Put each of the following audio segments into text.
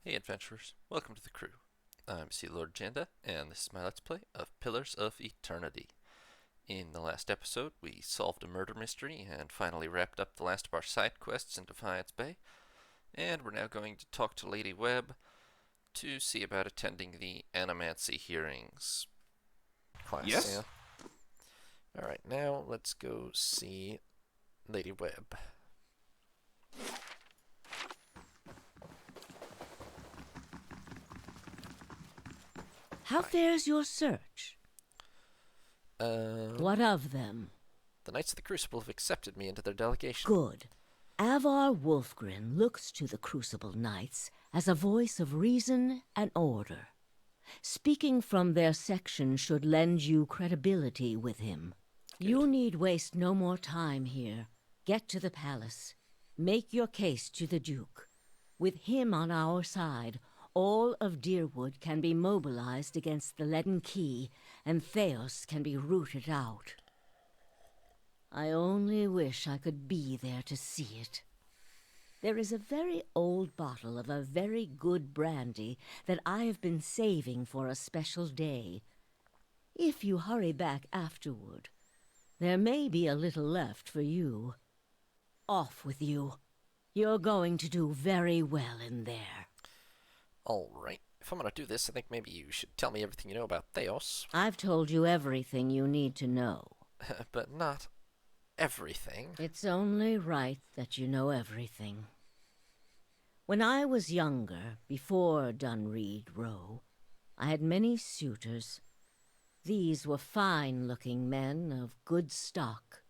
Hey adventurers, welcome to the crew. I'm Sea Lord Janda, and this is my Let's Play of Pillars of Eternity. In the last episode, we solved a murder mystery and finally wrapped up the last of our side quests in Defiance Bay, and we're now going to talk to Lady Webb to see about attending the Animancy hearings. Class, Yes? yeah? Alright, now let's go see Lady Webb. How fares your search? What of them? The Knights of the Crucible have accepted me into their delegation. Good. Avar Wolfgren looks to the Crucible Knights as a voice of reason and order. Speaking from their section should lend you credibility with him. Good. You need waste no more time here. Get to the palace. Make your case to the Duke. With him on our side, all of Deerwood can be mobilized against the Leaden Key, and Theos can be rooted out. I only wish I could be there to see it. There is a very old bottle of a very good brandy that I have been saving for a special day. If you hurry back afterward, there may be a little left for you. Off with you. You're going to do very well in there. Alright, if I'm gonna do this, I think maybe you should tell me everything you know about Theos. I've told you everything you need to know. But not everything. It's only right that you know everything. When I was younger, before Dunreed Row, I had many suitors. These were fine-looking men of good stock.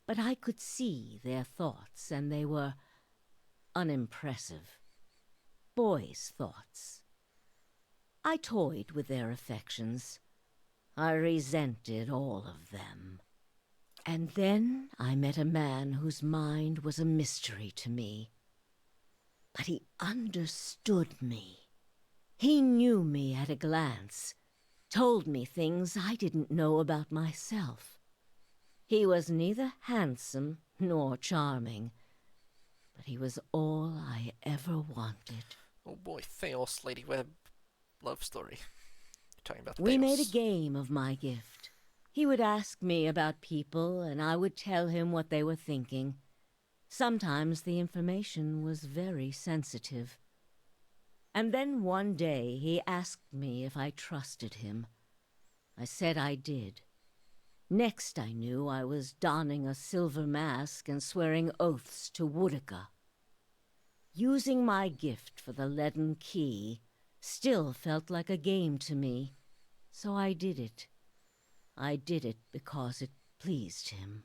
But I could see their thoughts, and they were unimpressive. Boys' thoughts. I toyed with their affections. I resented all of them. And then I met a man whose mind was a mystery to me. But he understood me. He knew me at a glance, told me things I didn't know about myself. He was neither handsome nor charming, but he was all I ever wanted. Oh boy, Theos, Lady Webb, love story. You're talking about We Theos. made a game of my gift. He would ask me about people, and I would tell him what they were thinking. Sometimes the information was very sensitive. And then one day he asked me if I trusted him. I said I did. Next I knew I was donning a silver mask and swearing oaths to Woodica. Using my gift for the Leaden Key still felt like a game to me, so I did it. I did it because it pleased him.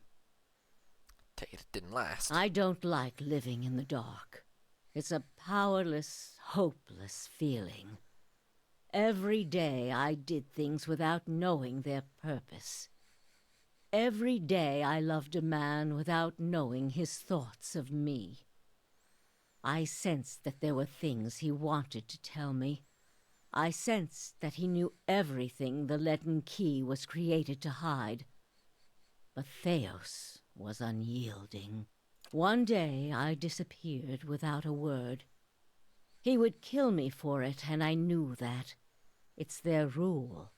Take it didn't last. I don't like living in the dark. It's a powerless, hopeless feeling. Every day I did things without knowing their purpose. Every day I loved a man without knowing his thoughts of me. I sensed that there were things he wanted to tell me. I sensed that he knew everything the Leaden Key was created to hide. But Theos was unyielding. One day I disappeared without a word. He would kill me for it, and I knew that. It's their rule.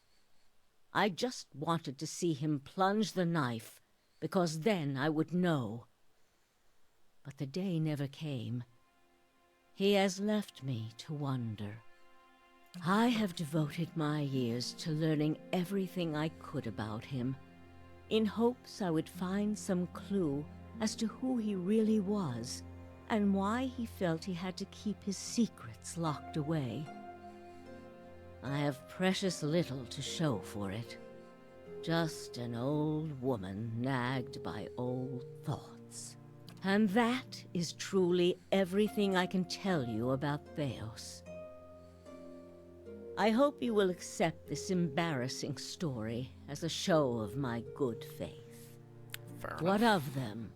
I just wanted to see him plunge the knife, because then I would know. But the day never came. He has left me to wonder. I have devoted my years to learning everything I could about him, in hopes I would find some clue as to who he really was, and why he felt he had to keep his secrets locked away. I have precious little to show for it. Just an old woman nagged by old thoughts. And that is truly everything I can tell you about Theos. I hope you will accept this embarrassing story as a show of my good faith. Fair enough. What of them?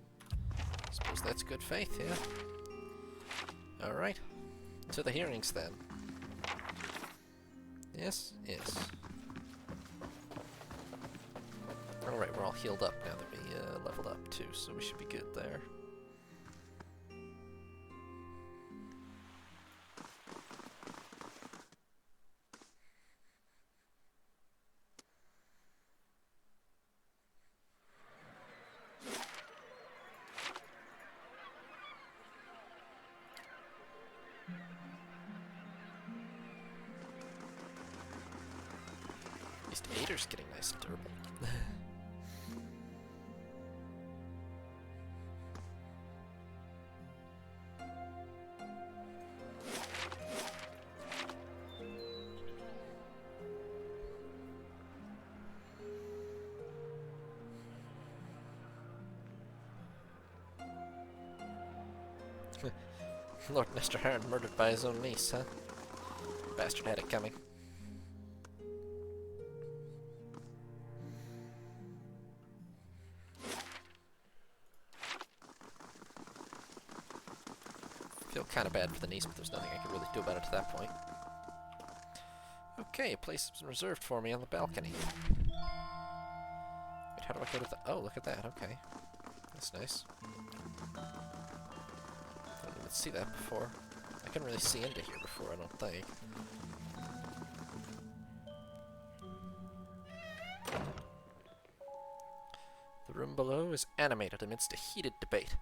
Suppose that's good faith, yeah. Alright. To the hearings then. Yes, yes. Alright, we're all healed up now that we leveled up too, so we should be good there. least Ader's getting nice and durable. Lord Nestor Heron murdered by his own niece, huh? Bastard had it coming. Feel kind of bad for the niece, but there's nothing I can really do about it at that point. Okay, a place has been reserved for me on the balcony. Wait, how do I go to the... Oh, look at that, okay. That's nice. I didn't even see that before. I couldn't really see into here before, I don't think. The room below is animated amidst a heated debate.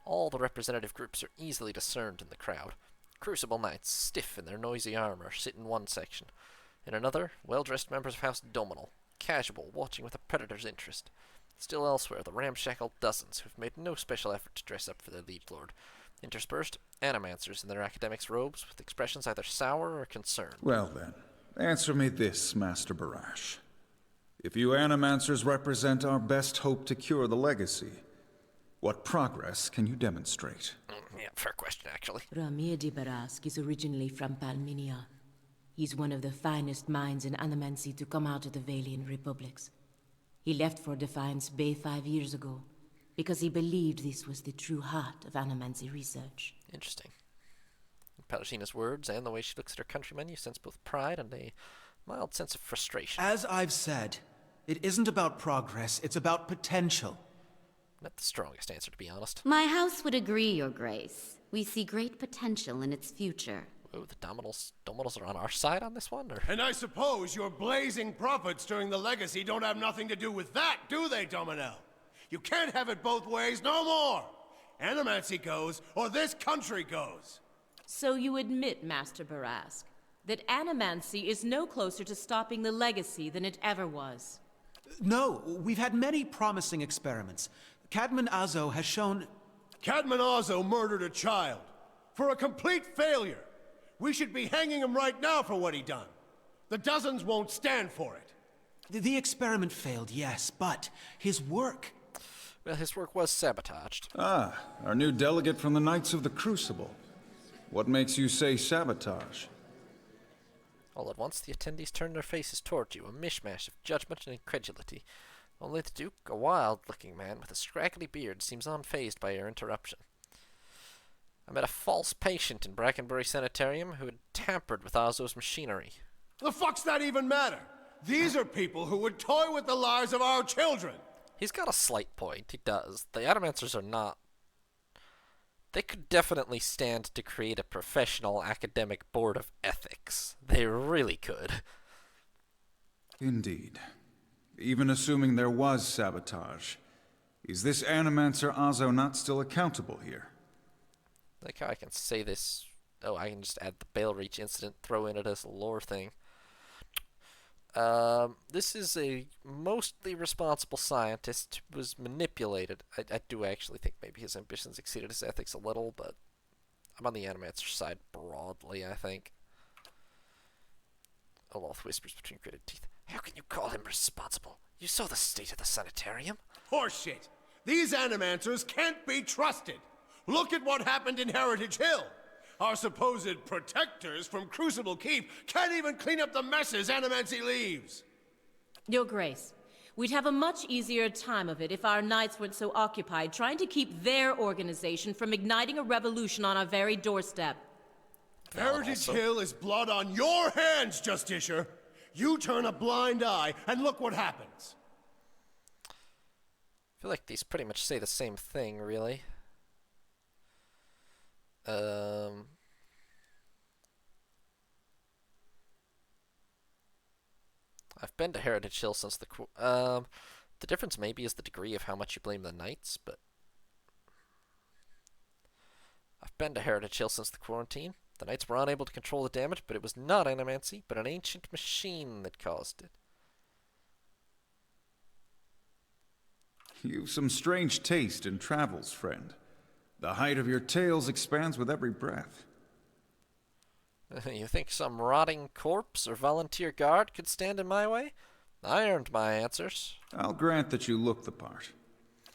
All the representative groups are easily discerned in the crowd. Crucible knights, stiff in their noisy armor, sit in one section. In another, well-dressed members of House Dominal, casual, watching with a predator's interest. Still elsewhere, the ramshackle dozens who've made no special effort to dress up for their liege lord. Interspersed, animancers in their academics' robes, with expressions either sour or concerned. Well then, answer me this, Master Barash. If you animancers represent our best hope to cure the legacy, what progress can you demonstrate? Yeah, fair question, actually. Ramir de Barask is originally from Palminia. He's one of the finest minds in Animancy to come out of the Valian Republics. He left for Defiance Bay 5 years ago, because he believed this was the true heart of Animancy research. Interesting. In Palatina's words and the way she looks at her countrymen, you sense both pride and a mild sense of frustration. As I've said, it isn't about progress, it's about potential. Not the strongest answer, to be honest. My house would agree, Your Grace. We see great potential in its future. Oh, the Dominals are on our side on this one, or? And I suppose your blazing profits during the legacy don't have nothing to do with that, do they, Dominel? You can't have it both ways no more! Animancy goes, or this country goes! So you admit, Master Barask, that Animancy is no closer to stopping the legacy than it ever was? No, we've had many promising experiments. Cadman Azo has shown... Cadman Azo murdered a child. For a complete failure. We should be hanging him right now for what he done. The dozens won't stand for it. The experiment failed, yes, but his work... Well, his work was sabotaged. Ah, our new delegate from the Knights of the Crucible. What makes you say sabotage? All at once, the attendees turned their faces toward you, a mishmash of judgment and incredulity. Only the Duke, a wild-looking man with a scraggly beard, seems unfazed by your interruption. I met a false patient in Brackenbury Sanitarium who had tampered with Azo's machinery. The fuck's that even matter? These are people who would toy with the lives of our children. He's got a slight point, he does. The Animancers are not... They could definitely stand to create a professional academic board of ethics. They really could. Indeed. Even assuming there was sabotage, is this Animancer Azo not still accountable here? Like how I can say this... Oh, I can just add the Bale Reach incident, throw in it as a lore thing. This is a mostly responsible scientist who was manipulated. I do actually think maybe his ambitions exceeded his ethics a little, but I'm on the Animancer side broadly, I think. Oloth whispers between gritted teeth. How can you call him responsible? You saw the state of the sanitarium. Horseshit. These Animancers can't be trusted. Look at what happened in Heritage Hill. Our supposed protectors from Crucible Keep can't even clean up the messes Animancy leaves. Your Grace, we'd have a much easier time of it if our knights weren't so occupied trying to keep their organization from igniting a revolution on our very doorstep. Heritage Hill is blood on your hands, Justiciar. You turn a blind eye and look what happens. I feel like these pretty much say the same thing, really. I've been to Heritage Hill since the difference maybe is the degree of how much you blame the Knights, but I've been to Heritage Hill since the quarantine. The Knights were unable to control the damage, but it was not Animancy, but an ancient machine that caused it. You've some strange taste in travels, friend. The height of your tales expands with every breath. You think some rotting corpse or volunteer guard could stand in my way? I earned my answers. I'll grant that you look the part.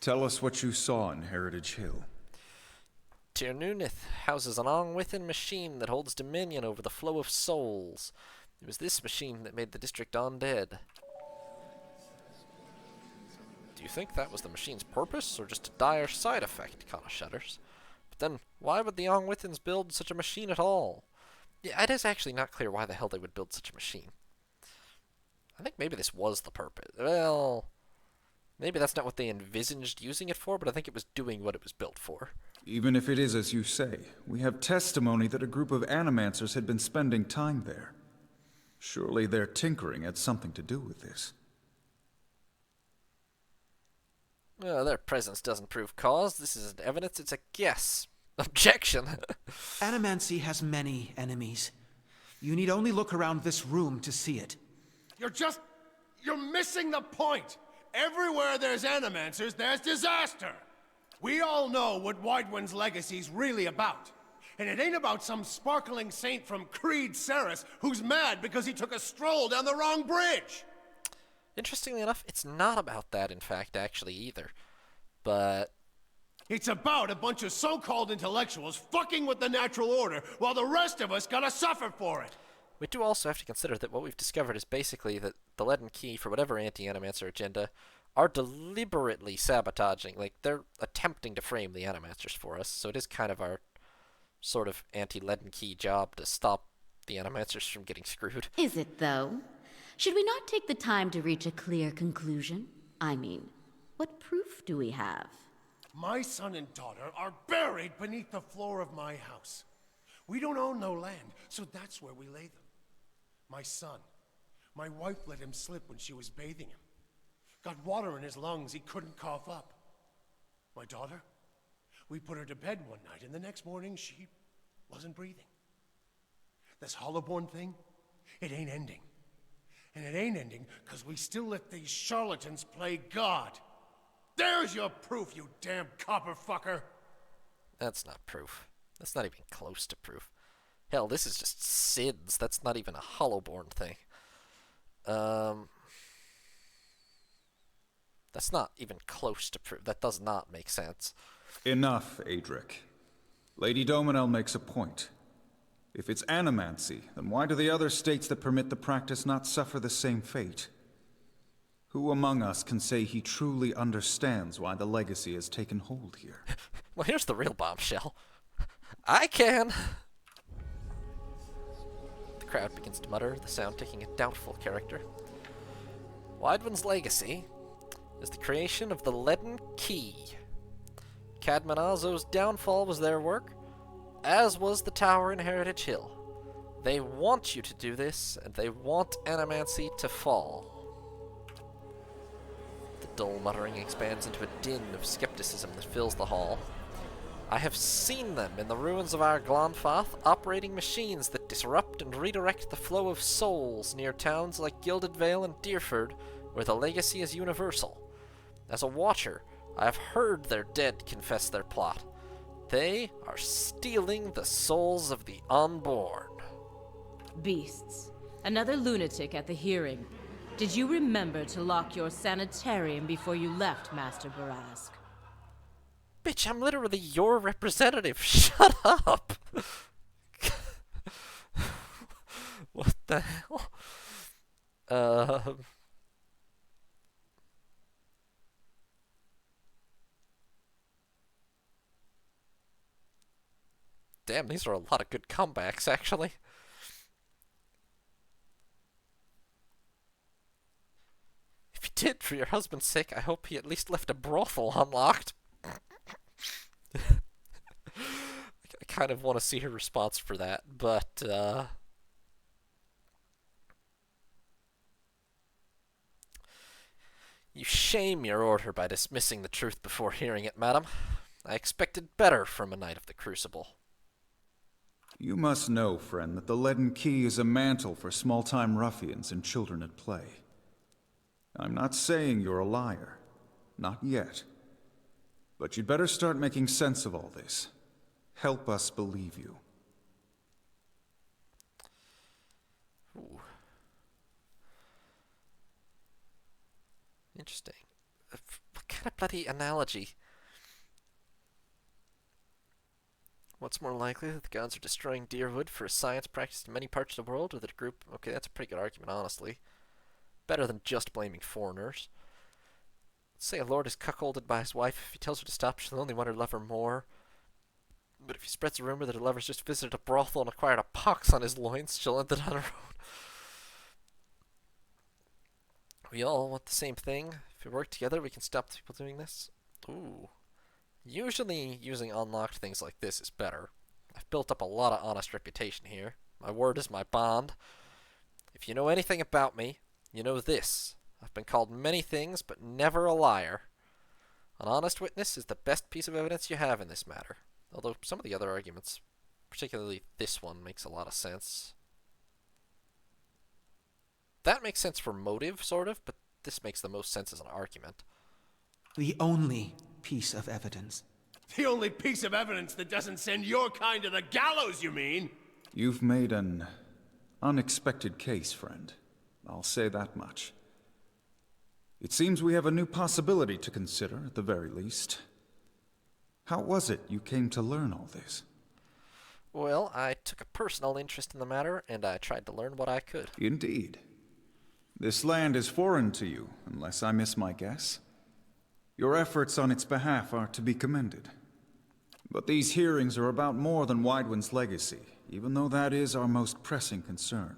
Tell us what you saw in Heritage Hill. Tir Nunith houses an Ongwithin machine that holds dominion over the flow of souls. It was this machine that made the district undead. Do you think that was the machine's purpose, or just a dire side effect? Kana shudders. But then, why would the Ongwithins build such a machine at all? Yeah, it is actually not clear why the hell they would build such a machine. I think maybe this was the purpose. Well, maybe that's not what they envisaged using it for, but I think it was doing what it was built for. Even if it is as you say, we have testimony that a group of Animancers had been spending time there. Surely their tinkering had something to do with this. Well, their presence doesn't prove cause. This isn't evidence, it's a guess. Objection! Animancy has many enemies. You need only look around this room to see it. You're missing the point! Everywhere there's Animancers, there's disaster! We all know what Widewind's legacy's really about. And it ain't about some sparkling saint from Creed Ceres who's mad because he took a stroll down the wrong bridge! Interestingly enough, it's not about that, in fact, actually, either. But it's about a bunch of so-called intellectuals fucking with the natural order while the rest of us gotta suffer for it! we do also have to consider that what we've discovered is basically that the Leaden Key, for whatever anti-Animancer agenda, are deliberately sabotaging. Like, they're attempting to frame the Animancers for us, so it is kind of our sort of anti-Leaden Key job to stop the Animancers from getting screwed. Is it, though? Should we not take the time to reach a clear conclusion? I mean, what proof do we have? My son and daughter are buried beneath the floor of my house. We don't own no land, so that's where we lay them. My son, my wife let him slip when she was bathing him. Got water in his lungs he couldn't cough up. My daughter, we put her to bed one night, and the next morning she wasn't breathing. This Hollowborn thing, it ain't ending. And it ain't ending because we still let these charlatans play God. There's your proof, you damn copper fucker! That's not proof. That's not even close to proof. Hell, this is just SIDS. That's not even a Hollowborn thing. That's not even close to proof. That does not make sense. Enough, Adric. Lady Dominel makes a point. If it's Animancy, then why do the other states that permit the practice not suffer the same fate? Who among us can say he truly understands why the legacy has taken hold here? Well, here's the real bombshell. I can! The crowd begins to mutter, the sound taking a doubtful character. Widewind's legacy is the creation of the Leaden Key. Cadmanazo's downfall was their work, as was the tower in Heritage Hill. They want you to do this, and they want Animancy to fall. The dull muttering expands into a din of skepticism that fills the hall. I have seen them in the ruins of our Glanfath, operating machines that disrupt and redirect the flow of souls near towns like Gilded Vale and Deerford, where the legacy is universal. As a watcher, I have heard their dead confess their plot. They are stealing the souls of the unborn. Beasts. Another lunatic at the hearing. Did you remember to lock your sanitarium before you left, Master Barask? Bitch, I'm literally your representative. Shut up! What the hell? Damn, these are a lot of good comebacks, actually. If you did, for your husband's sake, I hope he at least left a brothel unlocked. I kind of want to see her response for that, but, you shame your order by dismissing the truth before hearing it, madam. I expected better from a Knight of the Crucible. You must know, friend, that the Leaden Key is a mantle for small-time ruffians and children at play. I'm not saying you're a liar, not yet. But you'd better start making sense of all this. Help us believe you. Ooh. Interesting. What kind of bloody analogy? What's more likely that the gods are destroying Deerwood for a science practiced in many parts of the world, or that a group... Okay, that's a pretty good argument, honestly. Better than just blaming foreigners. Let's say a lord is cuckolded by his wife. If he tells her to stop, she'll only want her lover more. But if he spreads a rumor that her lover's just visited a brothel and acquired a pox on his loins, she'll end it on her own. We all want the same thing. If we work together, we can stop people doing this. Ooh. Usually, using unlocked things like this is better. I've built up a lot of honest reputation here. My word is my bond. If you know anything about me, you know this. I've been called many things, but never a liar. An honest witness is the best piece of evidence you have in this matter. Although some of the other arguments, particularly this one, makes a lot of sense. That makes sense for motive, sort of, but this makes the most sense as an argument. The only piece of evidence. The only piece of evidence that doesn't send your kind to the gallows, you mean? You've made an unexpected case, friend. I'll say that much. It seems we have a new possibility to consider, at the very least. How was it you came to learn all this? Well, I took a personal interest in the matter, and I tried to learn what I could. Indeed. This land is foreign to you, unless I miss my guess. Your efforts on its behalf are to be commended. But these hearings are about more than Widewind's legacy, even though that is our most pressing concern.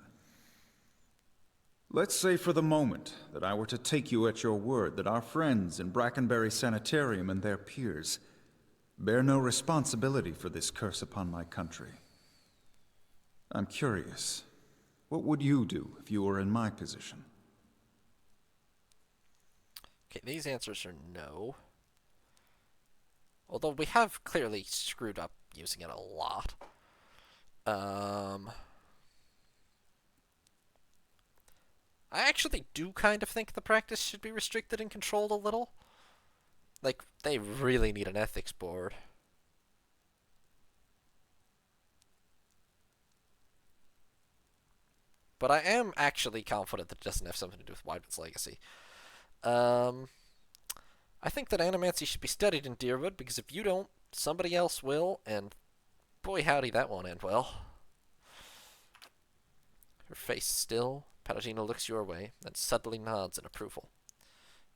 Let's say for the moment that I were to take you at your word that our friends in Brackenbury Sanitarium and their peers bear no responsibility for this curse upon my country. I'm curious, what would you do if you were in my position? Okay, these answers are no. Although we have clearly screwed up using it a lot. I actually do kind of think the practice should be restricted and controlled a little. Like, they really need an ethics board. But I am actually confident that it doesn't have something to do with Widewind's legacy. I think that Animancy should be studied in Deerwood, because if you don't, somebody else will, and boy howdy, that won't end well. Her face still, Palutena looks your way, then suddenly nods in approval.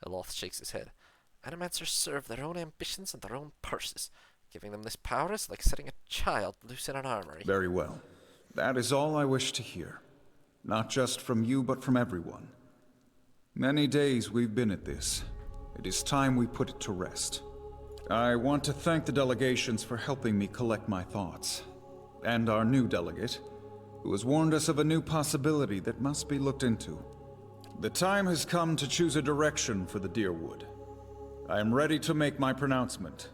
Eloth shakes his head. Animancers serve their own ambitions and their own purses. Giving them this power is like setting a child loose in an armory. Very well. That is all I wish to hear. Not just from you, but from everyone. Many days we've been at this. It is time we put it to rest. I want to thank the delegations for helping me collect my thoughts. And our new delegate, who has warned us of a new possibility that must be looked into. The time has come to choose a direction for the Deerwood. I am ready to make my pronouncement.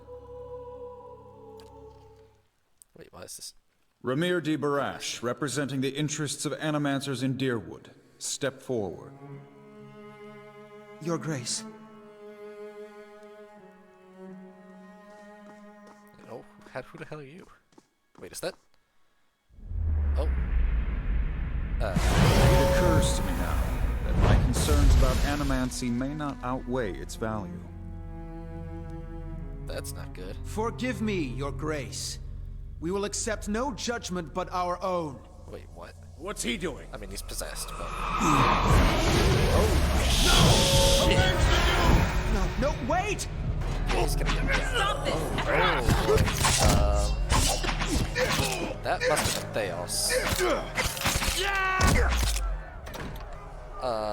Wait, what is this? Ramir de Barash, representing the interests of Animancers in Deerwood. Step forward. Your Grace. Oh, who the hell are you? Wait, is that... Oh. It occurs to me now that my concerns about Animancy may not outweigh its value. That's not good. Forgive me, Your Grace. We will accept no judgment but our own. Wait, what? What's he doing? I mean, he's possessed, but... No, wait! He's gonna get dead. Stop this! That must have been Theos.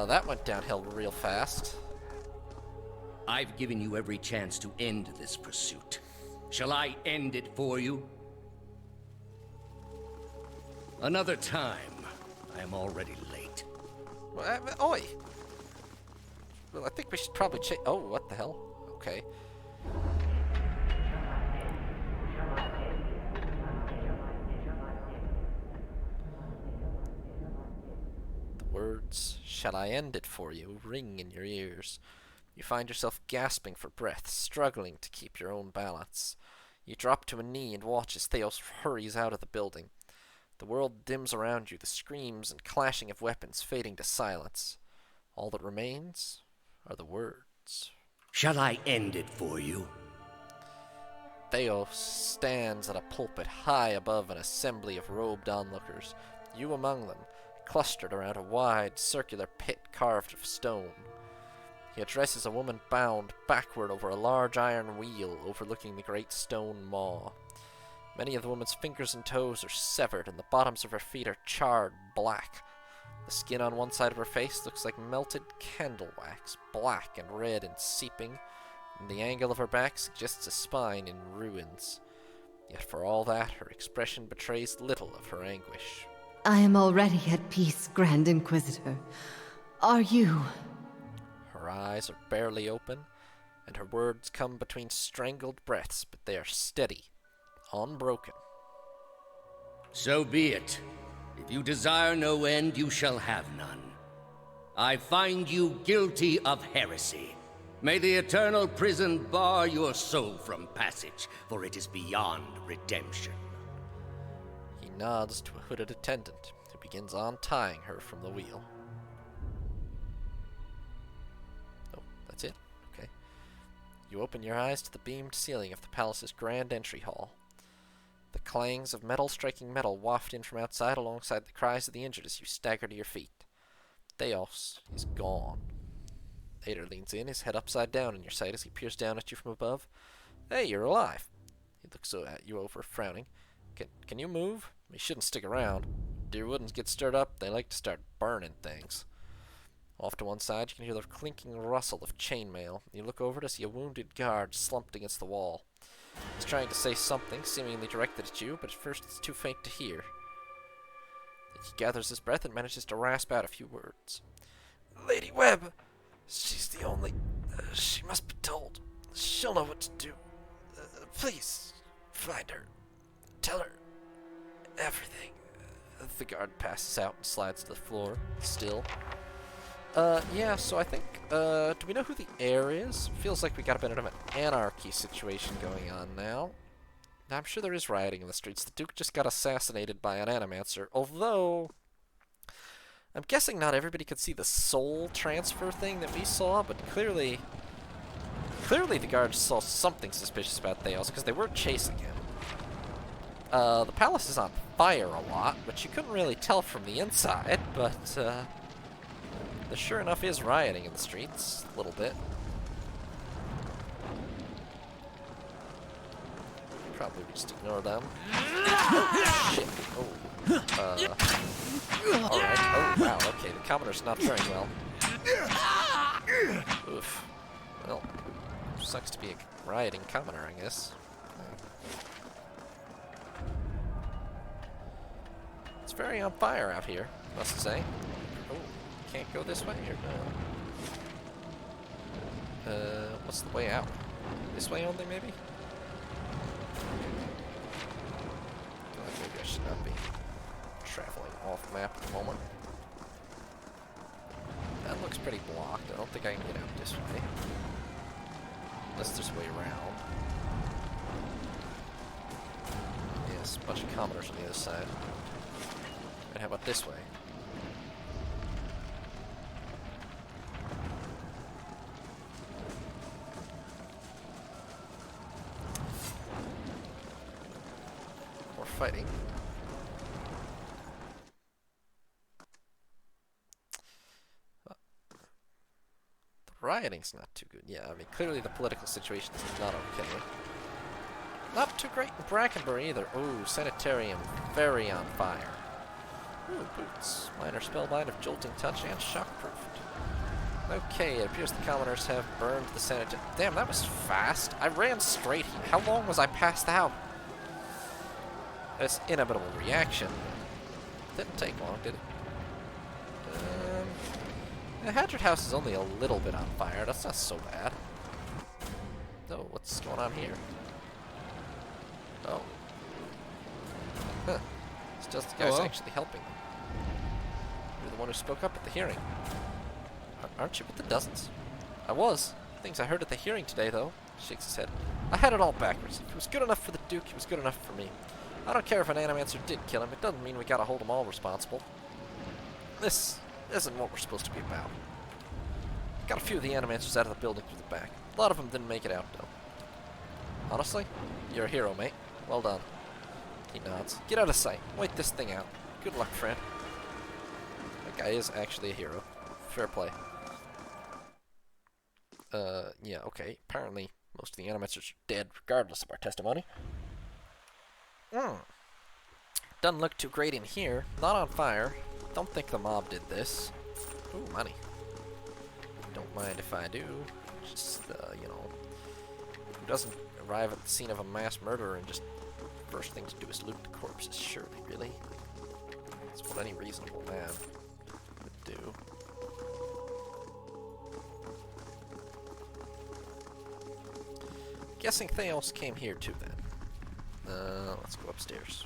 That went downhill real fast. I've given you every chance to end this pursuit. Shall I end it for you? Another time. I am already late. Well, oi! Well, I think we should probably check... Oh, what the hell? Okay. The words, "Shall I end it for you?" ring in your ears. You find yourself gasping for breath, struggling to keep your own balance. You drop to a knee and watch as Theos hurries out of the building. The world dims around you, the screams and clashing of weapons fading to silence. All that remains are the words. Shall I end it for you? Theos stands at a pulpit high above an assembly of robed onlookers, you among them, clustered around a wide, circular pit carved of stone. He addresses a woman bound backward over a large iron wheel overlooking the great stone maw. Many of the woman's fingers and toes are severed, and the bottoms of her feet are charred black. The skin on one side of her face looks like melted candle wax, black and red and seeping, and the angle of her back suggests a spine in ruins. Yet for all that, her expression betrays little of her anguish. I am already at peace, Grand Inquisitor. Are you? Her eyes are barely open, and her words come between strangled breaths, but they are steady, unbroken. So be it. If you desire no end, you shall have none. I find you guilty of heresy. May the eternal prison bar your soul from passage, for it is beyond redemption. He nods to a hooded attendant, who begins untying her from the wheel. Oh, that's it? Okay. You open your eyes to the beamed ceiling of the palace's grand entry hall. The clangs of metal striking metal waft in from outside alongside the cries of the injured as you stagger to your feet. Theos is gone. Ader leans in, his head upside down in your sight as he peers down at you from above. Hey, you're alive. He looks at you over, frowning. Can you move? You shouldn't stick around. Dear woodens get stirred up, they like to start burning things. Off to one side, you can hear the clinking rustle of chainmail. You look over to see a wounded guard slumped against the wall. He's trying to say something, seemingly directed at you, but at first it's too faint to hear. He gathers his breath and manages to rasp out a few words. Lady Webb! She's the only... she must be told. She'll know what to do. Please, find her. Tell her everything. The guard passes out and slides to the floor, still. Yeah, so I think, do we know who the heir is? Feels like we got a bit of an anarchy situation going on now. I'm sure there is rioting in the streets. The Duke just got assassinated by an Animancer, although... I'm guessing not everybody could see the soul transfer thing that we saw, but clearly the guards saw something suspicious about Theos, because they were chasing him. The palace is on fire a lot, which you couldn't really tell from the inside, but, there sure enough is rioting in the streets, a little bit. Probably just ignore them. Oh, shit. Oh. Alright. Oh, wow. Okay, the commoner's not faring well. Oof. Well, sucks to be a rioting commoner, I guess. It's very on fire out here, must say. Oh, can't go this way or no? What's the way out? This way only, maybe? Maybe I should not be traveling off map at the moment. That looks pretty blocked. I don't think I can get out this way. Unless there's a way around. Yes, a bunch of commoners on the other side. And how about this way? More fighting. The rioting's not too good. Yeah, I mean, clearly the political situation is not okay. Not too great in Brackenbury either. Ooh, Sanitarium, very on fire. Ooh, boots. Minor spellbind of jolting touch and shockproofed. Okay, it appears the commoners have burned the sanitarium. Damn, that was fast. I ran straight here. How long was I passed out? It's inevitable reaction. Didn't take long, did it? The Hadrid House is only a little bit on fire. That's not so bad. Oh, what's going on here? Oh. Huh. It's just the guy's actually helping them. You're the one who spoke up at the hearing. Aren't you with the dozens? I was. Things I heard at the hearing today, though. Shakes his head. I had it all backwards. If he was good enough for the Duke, he was good enough for me. I don't care if an Animancer did kill him. It doesn't mean we gotta hold them all responsible. This isn't what we're supposed to be about. Got a few of the Animancers out of the building through the back. A lot of them didn't make it out, though. Honestly, you're a hero, mate. Well done. He nods. Get out of sight. Wait this thing out. Good luck, friend. That guy is actually a hero. Fair play. Yeah, okay. Apparently, most of the Animancers are dead, regardless of our testimony. Doesn't look too great in here. Not on fire. Don't think the mob did this. Ooh, money. Don't mind if I do. Just, you know, who doesn't arrive at the scene of a mass murder and just first thing to do is loot the corpses? Surely, really? That's what any reasonable man would do. Guessing Theos came here too, then. Let's go upstairs.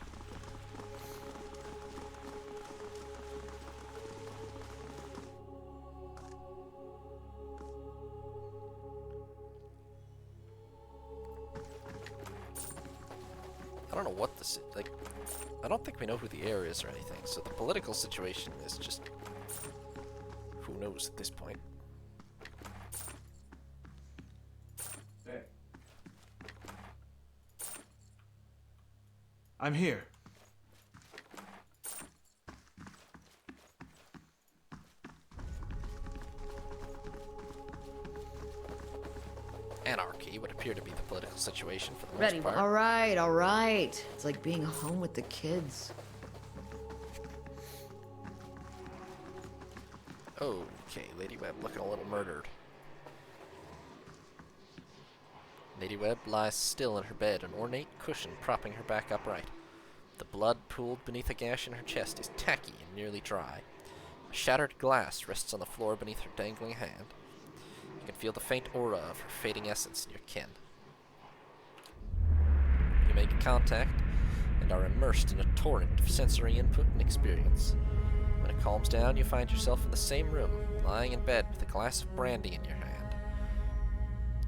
I don't know what this is. Like, I don't think we know who the heir is or anything, so the political situation is just... who knows at this point. Hey. I'm here. Anarchy would appear to be the political situation for the most Ready. part. All right, all right. It's like being home with the kids. Okay, Lady Webb looking a little murdered. Lady Webb lies still in her bed, an ornate cushion propping her back upright. The blood pooled beneath a gash in her chest is tacky and nearly dry. A shattered glass rests on the floor beneath her dangling hand. You can feel the faint aura of her fading essence in your kin. You make contact and are immersed in a torrent of sensory input and experience. When it calms down, you find yourself in the same room, lying in bed with a glass of brandy in your hand.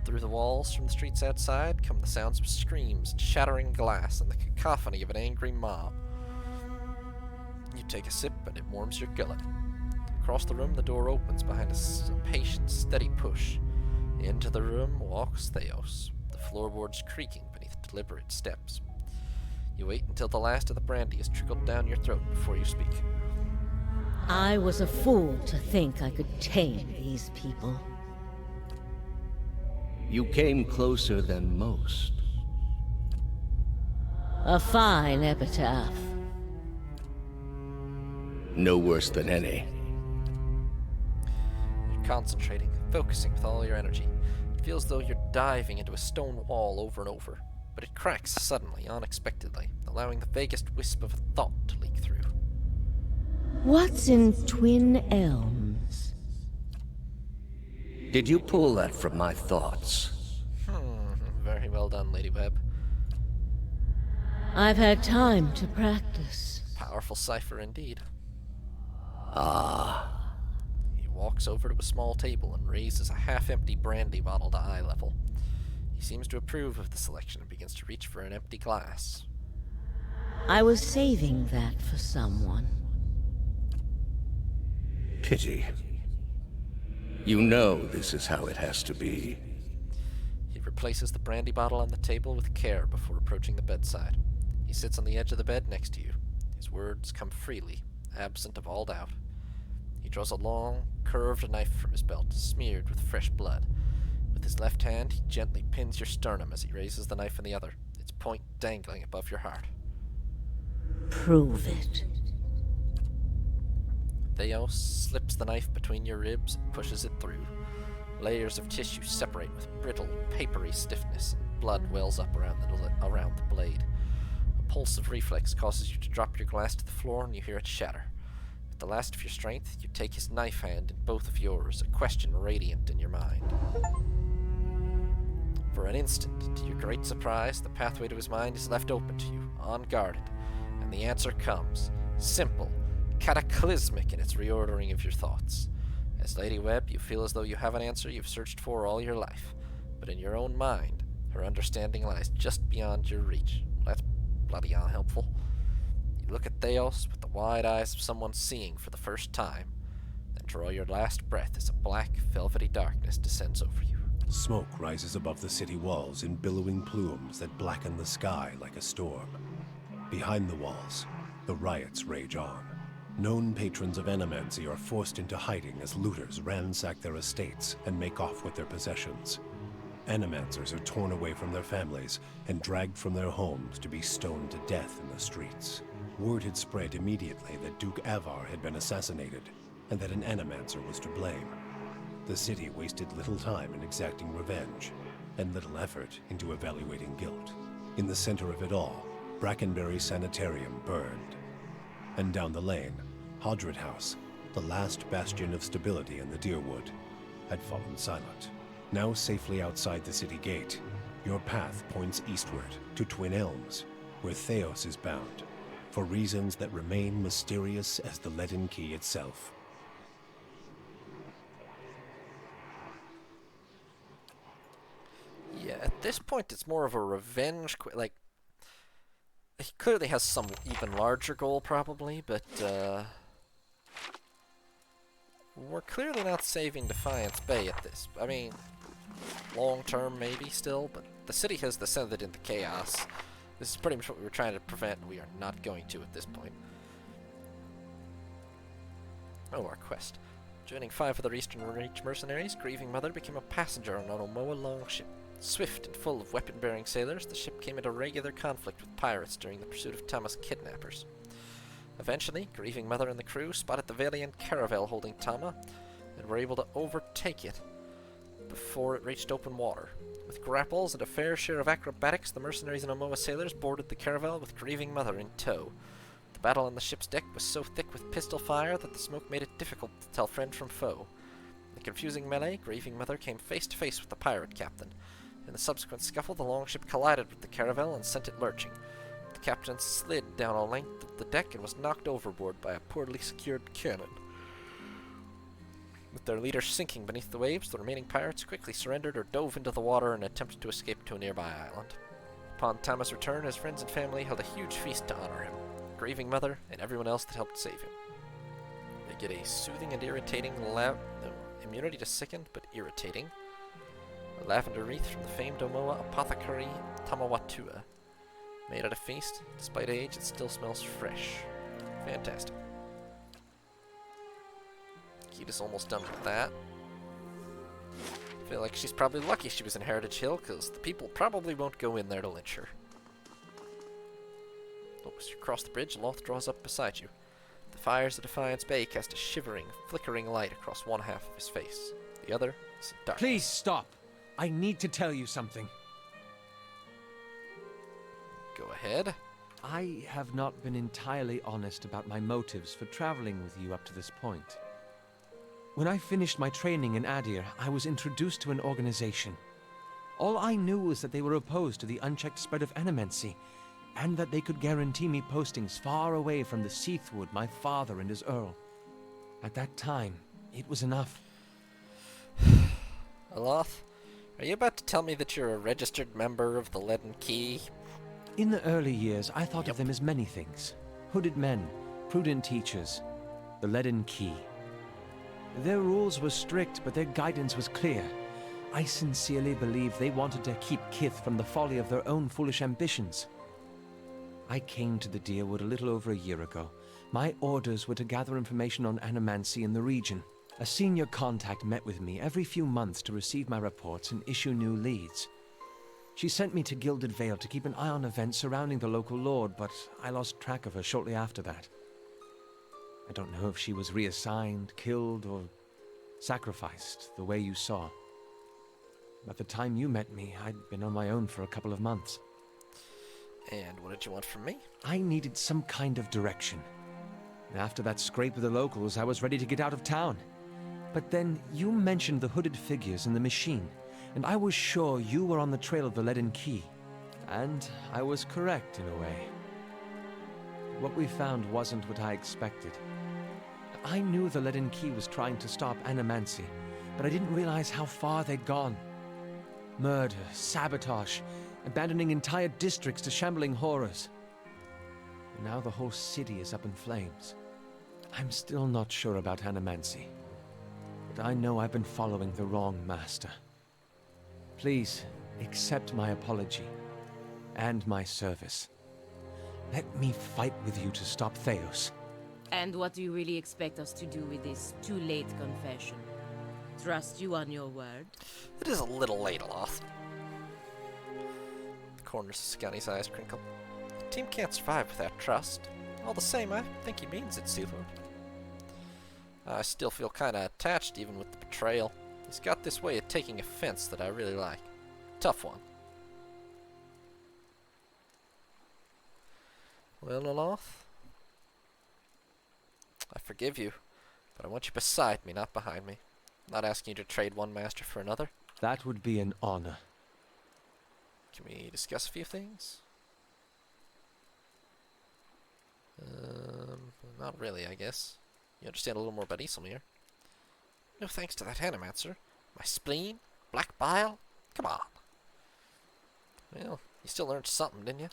Through the walls from the streets outside come the sounds of screams and shattering glass and the cacophony of an angry mob. You take a sip and it warms your gullet. Across the room, the door opens behind a patient, steady push. Into the room walks Theos, the floorboards creaking beneath deliberate steps. You wait until the last of the brandy has trickled down your throat before you speak. I was a fool to think I could tame these people. You came closer than most. A fine epitaph. No worse than any. You're concentrating, focusing with all your energy. It feels as though you're diving into a stone wall over and over, but it cracks suddenly, unexpectedly, allowing the vaguest wisp of a thought to leak through. What's in Twin Elms? Did you pull that from my thoughts? Very well done, Lady Webb. I've had time to practice. Powerful cipher indeed. Ah. He walks over to a small table and raises a half-empty brandy bottle to eye level. He seems to approve of the selection and begins to reach for an empty glass. I was saving that for someone. Pity. You know this is how it has to be. He replaces the brandy bottle on the table with care before approaching the bedside. He sits on the edge of the bed next to you. His words come freely, absent of all doubt. He draws a long, curved knife from his belt, smeared with fresh blood. With his left hand, he gently pins your sternum as he raises the knife in the other, its point dangling above your heart. Prove it. Theos slips the knife between your ribs and pushes it through. Layers of tissue separate with brittle, papery stiffness, and blood wells up around the blade. A pulse of reflex causes you to drop your glass to the floor and you hear it shatter. With the last of your strength, you take his knife hand in both of yours, a question radiant in your mind. For an instant, to your great surprise, the pathway to his mind is left open to you, unguarded, and the answer comes, simple, cataclysmic in its reordering of your thoughts. As Lady Webb, you feel as though you have an answer you've searched for all your life, but in your own mind, her understanding lies just beyond your reach. That's bloody unhelpful. You look at Theos with the wide eyes of someone seeing for the first time, then draw your last breath as a black, velvety darkness descends over you. Smoke rises above the city walls in billowing plumes that blacken the sky like a storm. Behind the walls, the riots rage on. Known patrons of Animancy are forced into hiding as looters ransack their estates and make off with their possessions. Animancers are torn away from their families and dragged from their homes to be stoned to death in the streets. Word had spread immediately that Duke Avar had been assassinated, and that an Animancer was to blame. The city wasted little time in exacting revenge, and little effort into evaluating guilt. In the center of it all, Brackenberry Sanitarium burned. And down the lane, Hodred House, the last bastion of stability in the Deerwood, had fallen silent. Now safely outside the city gate, your path points eastward to Twin Elms, where Theos is bound, for reasons that remain mysterious as the leaden key itself. Yeah, at this point it's more of a revenge like, he clearly has some even larger goal probably, but we're clearly not saving Defiance Bay at this. I mean, long term maybe still, but the city has descended into chaos. This is pretty much what we were trying to prevent, and we are not going to at this point. Oh, our quest. Joining 5 other Eastern Reach mercenaries, Grieving Mother became a passenger on an Omoa longship. Swift and full of weapon-bearing sailors, the ship came into regular conflict with pirates during the pursuit of Tama's kidnappers. Eventually, Grieving Mother and the crew spotted the Valiant caravel holding Tama, and were able to overtake it before it reached open water. With grapples and a fair share of acrobatics, the mercenaries and Omoa sailors boarded the caravel with Grieving Mother in tow. The battle on the ship's deck was so thick with pistol fire that the smoke made it difficult to tell friend from foe. In the confusing melee, Grieving Mother came face to face with the pirate captain. In the subsequent scuffle, the longship collided with the caravel and sent it lurching. The captain slid down a length of the deck and was knocked overboard by a poorly secured cannon. With their leader sinking beneath the waves, the remaining pirates quickly surrendered or dove into the water and attempted to escape to a nearby island. Upon Tama's return, his friends and family held a huge feast to honor him, Grieving Mother and everyone else that helped save him. They get a soothing and irritating immunity to sickened, but irritating. A lavender wreath from the famed Omoa apothecary Tamawatua. Made at a feast, despite age, it still smells fresh. Fantastic. Kita's almost done with that. I feel like she's probably lucky she was in Heritage Hill, because the people probably won't go in there to lynch her. Oh, as you cross the bridge, Loth draws up beside you. The fires of Defiance Bay cast a shivering, flickering light across one half of his face. The other is dark. Please stop! I need to tell you something. Go ahead. I have not been entirely honest about my motives for traveling with you up to this point. When I finished my training in Adir, I was introduced to an organization. All I knew was that they were opposed to the unchecked spread of Animancy, and that they could guarantee me postings far away from the Seathwood my father and his Earl. At that time, it was enough. Aloth, are you about to tell me that you're a registered member of the Leaden Key? In the early years, I thought of them as many things. Hooded men, prudent teachers, the Leaden Key. Their rules were strict, but their guidance was clear. I sincerely believe they wanted to keep Kith from the folly of their own foolish ambitions. I came to the Deerwood a little over a year ago. My orders were to gather information on Animancy in the region. A senior contact met with me every few months to receive my reports and issue new leads. She sent me to Gilded Vale to keep an eye on events surrounding the local lord, but I lost track of her shortly after that. I don't know if she was reassigned, killed, or sacrificed the way you saw. By the time you met me, I'd been on my own for a couple of months. And what did you want from me? I needed some kind of direction. After that scrape with the locals, I was ready to get out of town. But then you mentioned the hooded figures in the machine, and I was sure you were on the trail of the Leaden Key. And I was correct in a way. What we found wasn't what I expected. I knew the Leaden Key was trying to stop Animancy, but I didn't realize how far they'd gone. Murder, sabotage, abandoning entire districts to shambling horrors. And now the whole city is up in flames. I'm still not sure about Animancy, but I know I've been following the wrong master. Please, accept my apology, and my service. Let me fight with you to stop Theos. And what do you really expect us to do with this too-late confession? Trust you on your word? It is a little late, Aloth. The corners of Scunny's eyes crinkle. The team can't survive without trust. All the same, I think he means it, Sea Lord. I still feel kinda attached even with the betrayal. He's got this way of taking offense that I really like. Tough one. Well, Aloth, I forgive you, but I want you beside me, not behind me. I'm not asking you to trade one master for another. That would be an honor. Can we discuss a few things? Not really, I guess. You understand a little more about Isilmir. No thanks to that Animancer. My spleen? Black bile? Come on. Well, you still learned something, didn't you?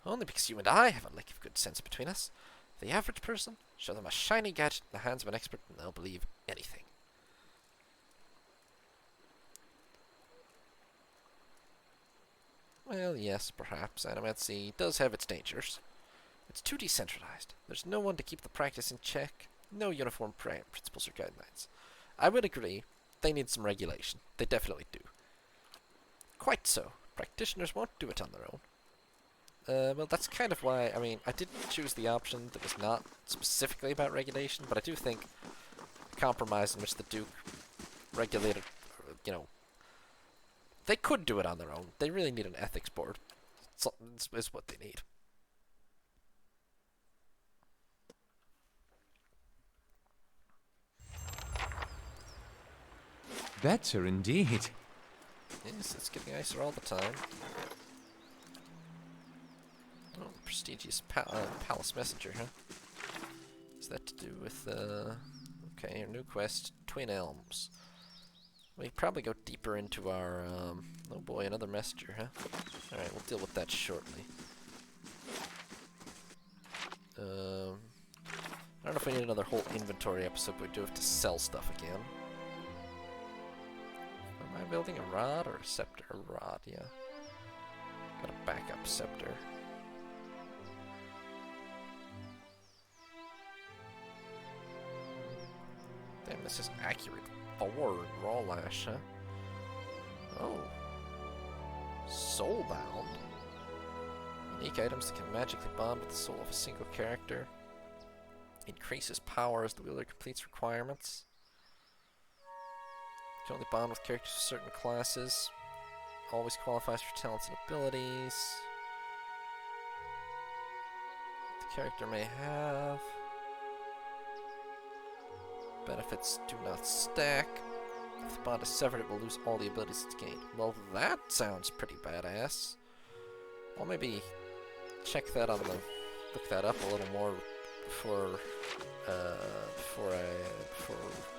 Only because you and I have a lick of good sense between us. The average person, show them a shiny gadget in the hands of an expert and they'll believe anything. Well, yes, perhaps. Animancy does have its dangers. It's too decentralized. There's no one to keep the practice in check. No uniform principles or guidelines. I would agree, they need some regulation. They definitely do. Quite so. Practitioners won't do it on their own. Well, that's kind of why, I mean, I didn't choose the option that was not specifically about regulation, but I do think the compromise in which the Duke regulated, you know, they could do it on their own. They really need an ethics board. Is what they need. Better indeed. Yes, it's getting nicer all the time. Oh, prestigious palace messenger, huh? What's that to do with, okay, your new quest, Twin Elms. We probably go deeper into our, oh boy, another messenger, huh? Alright, we'll deal with that shortly. I don't know if we need another whole inventory episode, but we do have to sell stuff again. Am I building a rod or a scepter? A rod, yeah. Got a backup scepter. Damn, this is accurate. Forward raw lash, huh? Oh. Soulbound. Unique items that can magically bond with the soul of a single character. Increases power as the wielder completes requirements. Can only bond with characters of certain classes. Always qualifies for talents and abilities. The character may have. Benefits do not stack. If the bond is severed, it will lose all the abilities it's gained. Well, that sounds pretty badass. I'll maybe check that on the... look that up a little more before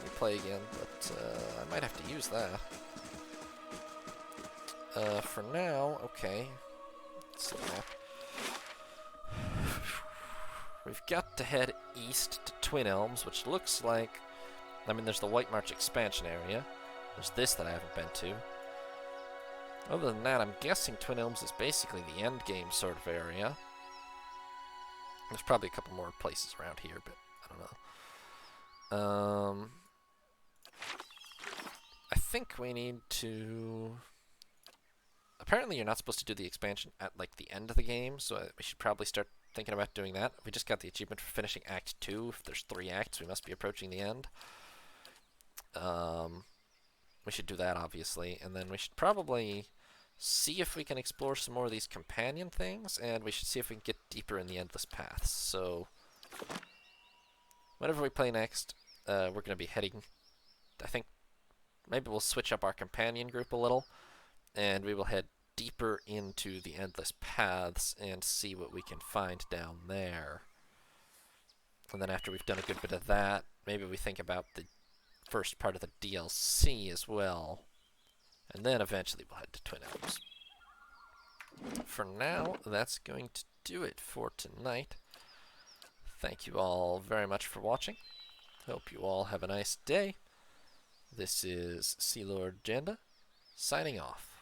we play again, but I might have to use that. For now, okay. Let's look at that. We've got to head east to Twin Elms, which looks like... I mean, there's the White March expansion area. There's this that I haven't been to. Other than that, I'm guessing Twin Elms is basically the end game sort of area. There's probably a couple more places around here, but I don't know. I think we need to... Apparently you're not supposed to do the expansion at, like, the end of the game, so we should probably start thinking about doing that. We just got the achievement for finishing Act 2. If there's 3 acts, we must be approaching the end. We should do that, obviously, and then we should probably see if we can explore some more of these companion things, and we should see if we can get deeper in the Endless Paths. So, whenever we play next, we're going to be heading, I think, maybe we'll switch up our companion group a little, and we will head deeper into the Endless Paths and see what we can find down there. And then after we've done a good bit of that, maybe we think about the first part of the DLC as well. And then eventually we'll head to Twin Elves. For now, that's going to do it for tonight. Thank you all very much for watching. Hope you all have a nice day. This is Sea Lord Janda, signing off.